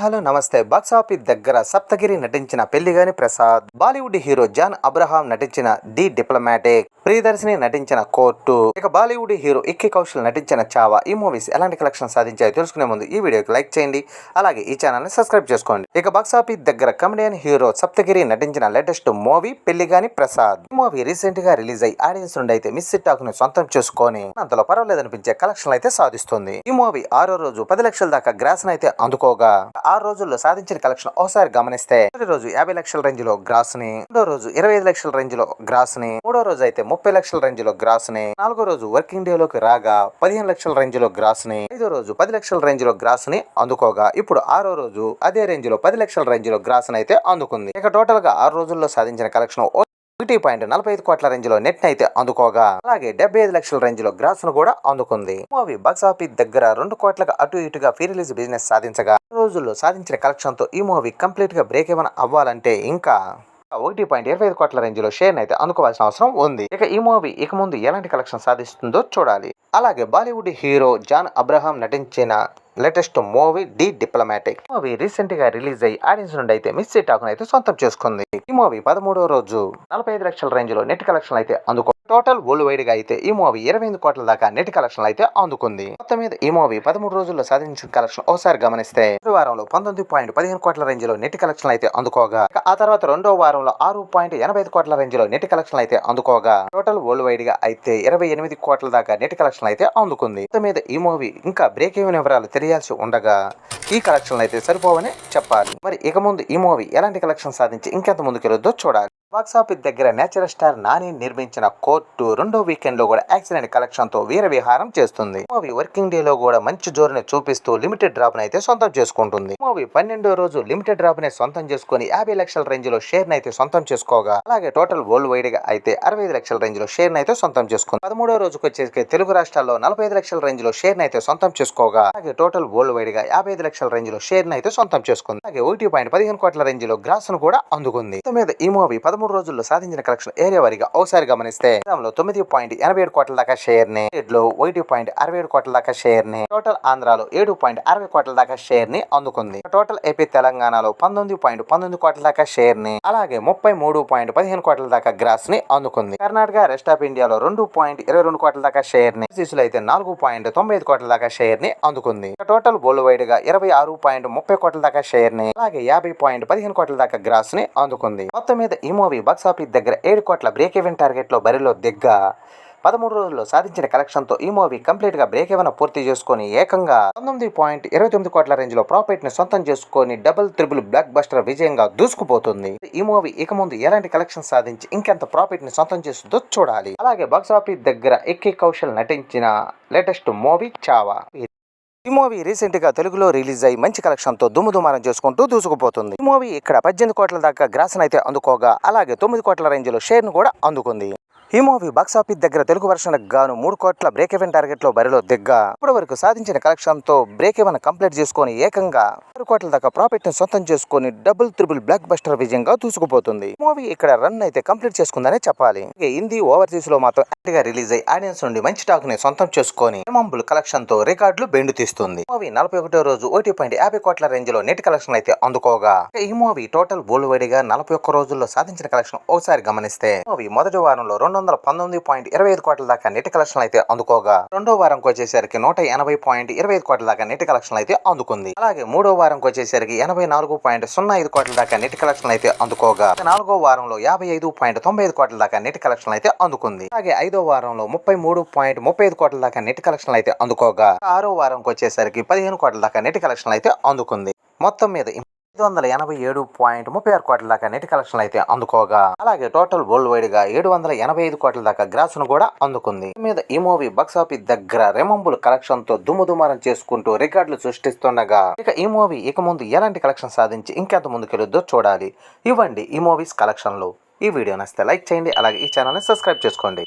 Hello నమస్తే. Box office దగ్గర సప్తగిరి నటించిన Pellikani Prasad, Bollywood hero John Abraham నటించిన ది డిప్లొమాటిక్, ప్రియదర్శిని నటించిన కోర్టు, ఇక బాలీవుడ్ హీరో ఇక్కీ కౌశల్ నటించిన చావా. ఈ మూవీస్ ఎలాంటి కలెక్షన్ సాధించాయో తెలుసుకునే ముందు ఈ వీడియోకి లైక్ చేయండి, అలాగే ఈ ఛానల్ ని సబ్స్క్రైబ్ చేసుకోండి. ఇక బాక్సాఫీస్ దగ్గర కమెడియన్ హీరో సప్తగిరి నటించిన లేటెస్ట్ మూవీ పెళ్లిగాని ప్రసాద్. ఈ మూవీ రీసెంట్ గా రిలీజ్ అయ్యి ఆడియన్స్ నుండి అయితే మిస్ టాక్ ని సొంతం చేసుకొని అంతలో పర్వాలేదనిపించే కలెక్షన్ అయితే సాధిస్తుంది. ఈ మూవీ 6వ రోజు 10 లక్షల దాకా గ్రాస్ అయితే అందుకోగా 6 రోజుల్లో సాధించిన కలెక్షన్ ఒకసారి గమనిస్తే మొదటి రోజు 50 లక్షల రేంజ్ లో గ్రాస్ ని, రెండో రోజు 25 లక్షల రేంజ్ లో గ్రాస్ ని, మూడో రోజు అయితే 30 లక్షల రేంజ్ లో గ్రాస్ ని, నాలుగో రోజు వర్కింగ్ డే లోకి రాగా 15 లక్షల రేంజ్ లో గ్రాస్ ని, ఐదో రోజు 10 లక్షల రేంజ్ లో గ్రాస్ ని అందుకోగా ఇప్పుడు 6వ రోజు అదే రేంజ్ లో 10 లక్షల రేంజ్ లో గ్రాస్ అయితే అందుకుంది. ఇక టోటల్ గా 6 రోజుల్లో సాధించిన కలెక్షన్ 1.45 కోట్ల రేంజ్ లో నెట్ అయితే అందుకోగా అలాగే 75 లక్షల రేంజ్ లో గ్రాస్ ను కూడా అందుకుంది. మూవీ బాక్సాఫీస్ దగ్గర 2 కోట్లకు అటు ఇటుగా ప్రీ రిలీజ్ బిజినెస్ సాధించగా రోజుల్లో సాధించిన కలెక్షన్ తో ఈ మూవీ కంప్లీట్ గా బ్రేక్ ఏమైనా అవ్వాలంటే ఇంకా 1.25 కోట్ల రేంజ్ లో షేర్ అయితే అందుకోవాల్సిన అవసరం ఉంది. ఇక ఈ మూవీ ఇక ముందు ఎలాంటి కలెక్షన్ సాధిస్తుందో చూడాలి. అలాగే బాలీవుడ్ హీరో జాన్ అబ్రహాం నటించిన latest movie the diplomatic movie recent గా రిలీజ్ అయ్యి ఆడియన్స్ నుండి అయితే మిస్ టాక్ అయితే సొంతం చేసుకుంది. ఈ మూవీ 13వ రోజు 45 లక్షల రేంజ్ లో నెట్ కలెక్షన్ అయితే అందుకో టోటల్ వరల్డ్ వైడ్ గా అయితే ఈ మూవీ 28 కోట్ల దాకా నెట్ కలెక్షన్ అయితే అందుకుంది. మొత్తం మీద ఈ మూవీ 13 రోజుల్లో సాధించిన కలెక్షన్ ఒకసారి గమనిస్తే మొదటి వారంలో 19.15 కోట్ల రేంజ్ లో నెట్ కలెక్షన్ అయితే అందుకోగా ఆ తర్వాత రెండో వారంలో 6.85 కోట్ల రేంజ్ లో నెట్ కలెక్షన్ అయితే అందుకోగా టోటల్ వరల్డ్ వైడ్ గా అయితే 28 కోట్ల దాకా నెట్ కలెక్షన్ అయితే అందుకుంది. మొత్తం మీద ఈ మూవీ ఇంకా బ్రేక్ ఈవెన్ వివరాలు తెలియాల్సి ఉండగా ఈ కలెక్షన్ అయితే సరిపోవని చెప్పాలి. మరి ఇక ముందు ఈ మూవీ ఎలాంటి కలెక్షన్ సాధించి ఇంకెంత ముందుకెళ్ళొద్దో చూడాలి. బాక్సాఫీస్ దగ్గర నేచురల్ స్టార్ నాని నిర్మించిన కోర్టు రెండో వీకెండ్ లో కూడా యాక్సిడెంట్ కలెక్షన్ తో వీర విహారం చేస్తుంది. మూవీ వర్కింగ్ డే లో కూడా మంచి జోరుని చూపిస్తూ లిమిటెడ్ డ్రాప్ ని అయితే సొంతం చేసుకుంటుంది. మూవీ 12వ రోజు లిమిటెడ్ డ్రాప్ ని సొంతం చేసుకుని 50 లక్షల రేంజ్ లో షేర్ అయితే సొంతం చేసుకోగా అలాగే టోటల్ వరల్డ్ వైడ్ గా అయితే 65 లక్షల రేంజ్ లో షేర్ అయితే సొంతం చేసుకుంది. 13వ రోజుకి వచ్చేసి తెలుగు రాష్ట్రాల్లో 45 లక్షల రేంజ్ లో షేర్ అయితే సొంతం చేసుకోగా అలాగే టోటల్ వరల్డ్ వైడ్ గా 55 లక్షల రేంజ్ లో షేర్ అయితే సొంతం చేసుకుంది. అలాగే 1.15 కోట్ల రేంజ్ లో గ్రాస్ ను కూడా అందుకుంది. మీద ఈ మూవీ 13 రోజుల్లో సాధించిన కలెక్షన్ ఏరియా వారిగా ఒకసారి గమనిస్తే 9.87 కోట్ల దాకా షేర్ ని, 1.67 కోట్ల దాకా షేర్ ని, టోటల్ ఆంధ్రాలో 7.60 కోట్ల దాకా షేర్ ని అందుకుంది. టోటల్ ఏపీ తెలంగాణలో 19.19 కోట్ల దాకా షేర్ ని, అలాగే 33.15 కోట్ల దాకా గ్రాస్ ని అందుకుంది. కర్ణాటక రెస్ట్ ఆఫ్ ఇండియాలో 2.22 కోట్ల దాకా షేర్ ని, అయితే 4.95 కోట్ల దాకా షేర్ ని అందుకుంది. టోటల్ వరల్డ్ వైడ్ గా 26.30 కోట్ల దాకా షేర్ ని, అలాగే 50.15 కోట్ల దాకా గ్రాస్ ని అందుకుంది. మొత్తం మీద ఈ మూవీ బాక్సాఫీస్ దగ్గర 7 కోట్ల బ్రేక్ ఈవెన్ టార్గెట్ లో బరిలో దిగ్గా 13 రోజుల్లో సాధించిన కలెక్షన్ తో ఈ మూవీ కంప్లీట్ గా బ్రేక్ ఈవెన్ పూర్తి చేసుకుని ఏకంగా 19.29 కోట్ల రేంజ్ లో ప్రాఫిట్ ని సొంతం చేసుకుని డబుల్ త్రిబుల్ బ్లాక్ బస్టర్ విజయంగా దూసుకుపోతుంది. ఈ మూవీ ఇక ముందు ఎలాంటి కలెక్షన్ సాధించి ఇంకెంత ప్రాఫిట్ ని సొంతం చేస్తుందో చూడాలి. అలాగే బాక్సాఫీస్ దగ్గర ఇక్కీ కౌశల్ నటించిన లేటెస్ట్ మూవీ చావా. ఈ మూవీ రీసెంట్ గా తెలుగులో రిలీజ్ అయ్యి మంచి కలెక్షన్ తో దుమ్ముదుమారం చేసుకుంటూ దూసుకుపోతుంది. ఈ మూవీ ఇక్కడ 18 కోట్ల దాకా గ్రాస్ అయితే అందుకోగా అలాగే 9 కోట్ల రేంజ్ లో షేర్ ను కూడా అందుకుంది. ఈ మూవీ బాక్సాఫీస్ దగ్గర తెలుగు వర్షన్ గాను 3 కోట్ల బ్రేక్ ఈవెన్ టార్గెట్ లో బరిలో దిగ్గా ఇప్పటి వరకు సాధించిన కలెక్షన్ తో బ్రేక్ ఈవెన్ కంప్లీట్ చేసుకుని ఏకంగా 6 కోట్ల దాకా ప్రాఫిట్ ని సొంతం చేసుకుని డబుల్ త్రిబుల్ బ్లాక్ బస్టర్ విజయంగా దూసుకుపోతుంది. మూవీ ఇక్కడ రన్ అయితే కంప్లీట్ చేసుకుందనే చెప్పాలి. హిందీ ఓవర్సీస్ లో మాత్రం యాక్టివ్ గా రిలీజ్ అయ్యి ఆడియన్స్ నుండి మంచి టాక్ ని సొంతం చేసుకుని మంబుల్ కలెక్షన్ తో రికార్డులు బెండు తీస్తుంది. మూవీ 41వ రోజు 1.50 కోట్ల రేంజ్ లో నెట్ కలెక్షన్ అయితే అందుకోగా ఈ మూవీ టోటల్ వరల్డ్ వైడ్ గా 41 రోజుల్లో సాధించిన కలెక్షన్ ఒకసారి గమనిస్తే మూవీ మొదటి వారంలో 219.25 కోట్ల దాకా నెట్ కలెక్షన్ అయితే అందుకోగా రెండో వారంకి వచ్చేసరికి 180.25 కోట్ల దాకా నెట్ కలెక్షన్ అయితే అందుకుంది. అలాగే మూడో వారంకి వచ్చేసరికి 84.05 కోట్ల దాకా నెట్ కలెక్షన్ అయితే అందుకోగా నాలుగో వారంలో 55.95 కోట్ల దాకా నెట్ కలెక్షన్ అయితే అందుకుంది. అలాగే ఐదో వారంలో 33.35 కోట్ల దాకా నెట్ కలెక్షన్ అయితే అందుకోగా ఆరో వారంకి వచ్చేసరికి 15 కోట్ల దాకా నెట్ కలెక్షన్ అయితే అందుకుంది. మొత్తం మీద 587.36 కోట్ల దాకా నెట్ కలెక్షన్ అయితే అందుకోగా అలాగే టోటల్ వరల్డ్ వైడ్ గా 785 కోట్ల దాకా గ్రాస్ ను కూడా అందుకుంది. మీద ఈ మూవీ బాక్సాఫీస్ దగ్గర రెమంబుల్ కలెక్షన్ తో దుమ్ముదుమారం చేసుకుంటూ రికార్డులు సృష్టిస్తుండగా ఇక ఈ మూవీ ఇక ముందు ఎలాంటి కలెక్షన్ సాధించి ఇంకెంత ముందుకెళ్ళొద్దో చూడాలి. ఇవ్వండి ఈ మూవీస్ కలెక్షన్లు. ఈ వీడియో నచ్చితే లైక్ చేయండి, అలాగే ఈ ఛానల్ ని సబ్స్క్రైబ్ చేసుకోండి.